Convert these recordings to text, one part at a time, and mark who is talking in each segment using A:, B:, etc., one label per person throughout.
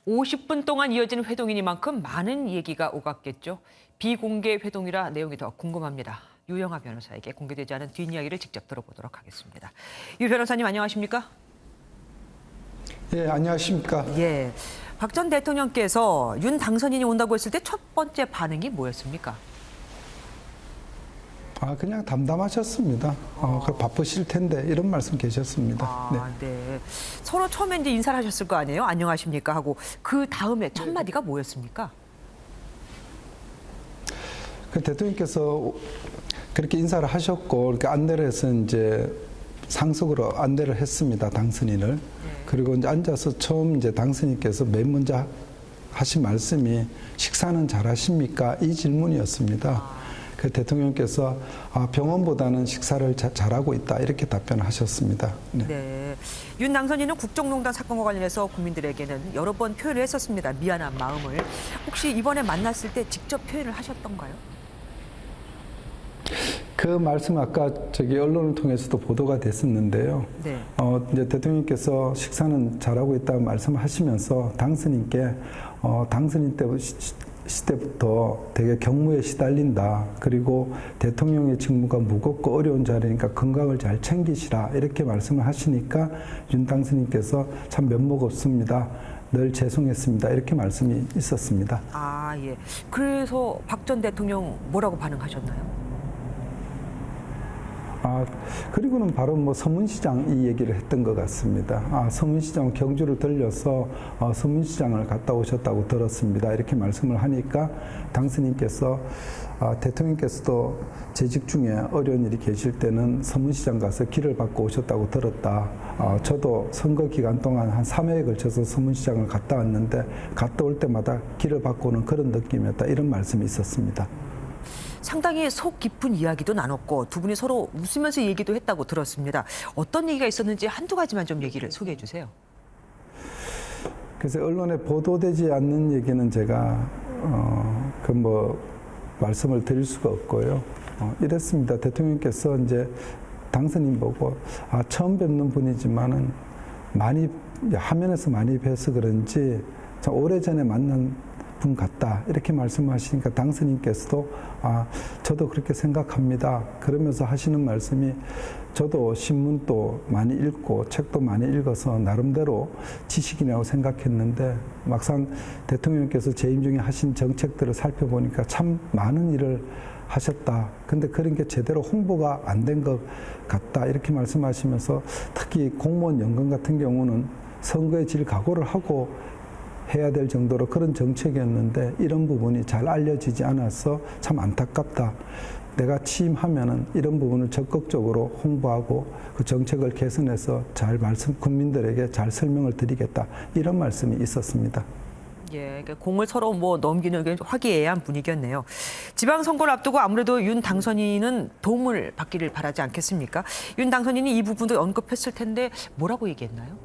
A: 50분 동안 이어지는 회동이니만큼 많은 얘기가 오갔겠죠. 비공개 회동이라 내용이 더 궁금합니다. 유영하 변호사에게 공개되지 않은 뒷이야기를 직접 들어보도록 하겠습니다. 유 변호사님 안녕하십니까?
B: 예, 안녕하십니까?
A: 예, 박 전 대통령께서 윤 당선인이 온다고 했을 때 첫 번째 반응이 뭐였습니까?
B: 그냥 담담하셨습니다. 바쁘실 텐데 이런 말씀 계셨습니다.
A: 네. 서로 처음에 이제 인사를 하셨을 거 아니에요? 안녕하십니까 하고 그 다음에 첫 마디가 뭐였습니까?
B: 그 대통령께서 그렇게 인사를 하셨고 이렇게 안내를 해서 이제 상속으로 안내를 했습니다. 당선인을. 네. 그리고 이제 앉아서 처음 이제 당선인께서 맨 먼저 하신 말씀이 식사는 잘하십니까? 이 질문이었습니다. 그 대통령께서 병원보다는 식사를 잘하고 있다 이렇게 답변하셨습니다.
A: 네. 윤 당선인은 국정농단 사건과 관련해서 국민들에게는 여러 번 표현을 했었습니다. 미안한 마음을. 혹시 이번에 만났을 때 직접 표현을 하셨던가요?
B: 그 말씀 아까 언론을 통해서도 보도가 됐었는데요.
A: 네.
B: 이제 대통령께서 식사는 잘하고 있다고 말씀하시면서 당선인께 당선인 때부터 되게 경무에 시달린다. 그리고 대통령의 직무가 무겁고 어려운 자리니까 건강을 잘 챙기시라. 이렇게 말씀을 하시니까 윤 당선인께서 참 면목 없습니다. 늘 죄송했습니다. 이렇게 말씀이 있었습니다.
A: 예. 그래서 박 전 대통령 뭐라고 반응하셨나요?
B: 그리고는 바로 서문시장 이 얘기를 했던 것 같습니다. 서문시장 경주를 들려서 서문시장을 갔다 오셨다고 들었습니다. 이렇게 말씀을 하니까 당선인께서 대통령께서도 재직 중에 어려운 일이 계실 때는 서문시장 가서 길을 받고 오셨다고 들었다. 저도 선거 기간 동안 한 3회에 걸쳐서 서문시장을 갔다 왔는데 갔다 올 때마다 길을 받고 오는 그런 느낌이었다. 이런 말씀이 있었습니다.
A: 상당히 속 깊은 이야기도 나눴고 두 분이 서로 웃으면서 얘기도 했다고 들었습니다. 어떤 얘기가 있었는지 한두 가지만 좀 얘기를 소개해 주세요.
B: 그래서 언론에 보도되지 않는 얘기는 제가 말씀을 드릴 수가 없고요. 이랬습니다. 대통령께서 이제 당선인 보고 처음 뵙는 분이지만은 화면에서 많이 뵈서 그런지 오래전에 만난 분 같다 이렇게 말씀하시니까 당선인께서도 저도 그렇게 생각합니다. 그러면서 하시는 말씀이 저도 신문도 많이 읽고 책도 많이 읽어서 나름대로 지식이라고 생각했는데 막상 대통령께서 재임 중에 하신 정책들을 살펴보니까 참 많은 일을 하셨다. 근데 그런 게 제대로 홍보가 안 된 것 같다 이렇게 말씀하시면서 특히 공무원 연금 같은 경우는 선거에 질 각오를 하고 해야 될 정도로 그런 정책이었는데 이런 부분이 잘 알려지지 않아서 참 안타깝다. 내가 취임하면은 이런 부분을 적극적으로 홍보하고 그 정책을 개선해서 국민들에게 잘 설명을 드리겠다. 이런 말씀이 있었습니다.
A: 예, 공을 서로 넘기는 게 화기애애한 분위기였네요. 지방선거를 앞두고 아무래도 윤 당선인은 도움을 받기를 바라지 않겠습니까? 윤 당선인이 이 부분도 언급했을 텐데 뭐라고 얘기했나요?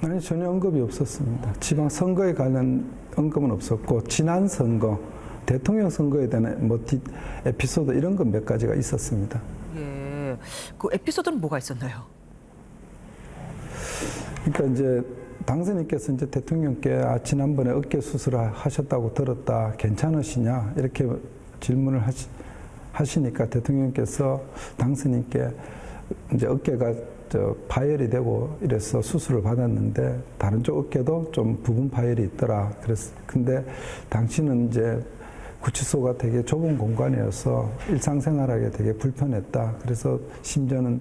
B: 아니, 전혀 언급이 없었습니다. 지방 선거에 관한 언급은 없었고 지난 선거, 대통령 선거에 대한 에피소드 이런 것 몇 가지가 있었습니다.
A: 예, 그 에피소드는 뭐가 있었나요?
B: 그러니까 이제 당선인께서 이제 대통령께 지난번에 어깨 수술을 하셨다고 들었다. 괜찮으시냐? 이렇게 질문을 하시니까 대통령께서 당선인께 이제 어깨가 파열이 되고 이래서 수술을 받았는데 다른 쪽 어깨도 좀 부분 파열이 있더라. 근데 당신은 이제 구치소가 되게 좁은 공간이어서 일상생활하기 되게 불편했다. 그래서 심지어는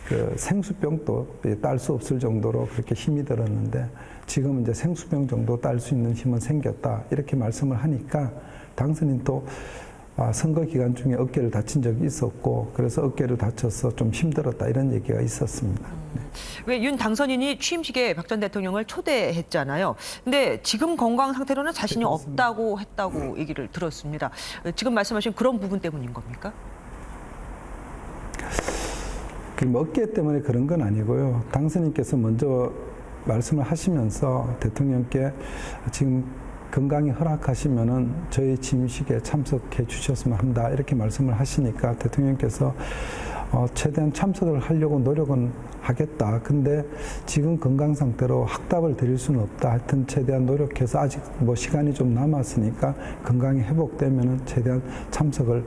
B: 그 생수병도 딸 수 없을 정도로 그렇게 힘이 들었는데 지금은 이제 생수병 정도 딸 수 있는 힘은 생겼다. 이렇게 말씀을 하니까 당선인 또 선거 기간 중에 어깨를 다친 적이 있었고 그래서 어깨를 다쳐서 좀 힘들었다 이런 얘기가 있었습니다.
A: 왜 윤 당선인이 취임식에 박 전 대통령을 초대했잖아요. 근데 지금 건강 상태로는 자신이 없다고 했다고 얘기를 들었습니다. 지금 말씀하신 그런 부분 때문인 겁니까?
B: 어깨 때문에 그런 건 아니고요. 당선인께서 먼저 말씀을 하시면서 대통령께 지금 건강이 허락하시면은 저희 취임식에 참석해 주셨으면 합니다. 이렇게 말씀을 하시니까 대통령께서 최대한 참석을 하려고 노력은 하겠다. 근데 지금 건강 상태로 확답을 드릴 수는 없다. 하여튼 최대한 노력해서 아직 뭐 시간이 좀 남았으니까 건강이 회복되면은 최대한 참석을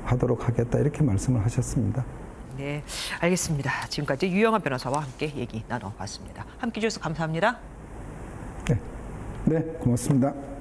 B: 하도록 하겠다. 이렇게 말씀을 하셨습니다.
A: 네, 알겠습니다. 지금까지 유영하 변호사와 함께 얘기 나눠봤습니다. 함께 해주셔서 감사합니다.
B: 네, 고맙습니다.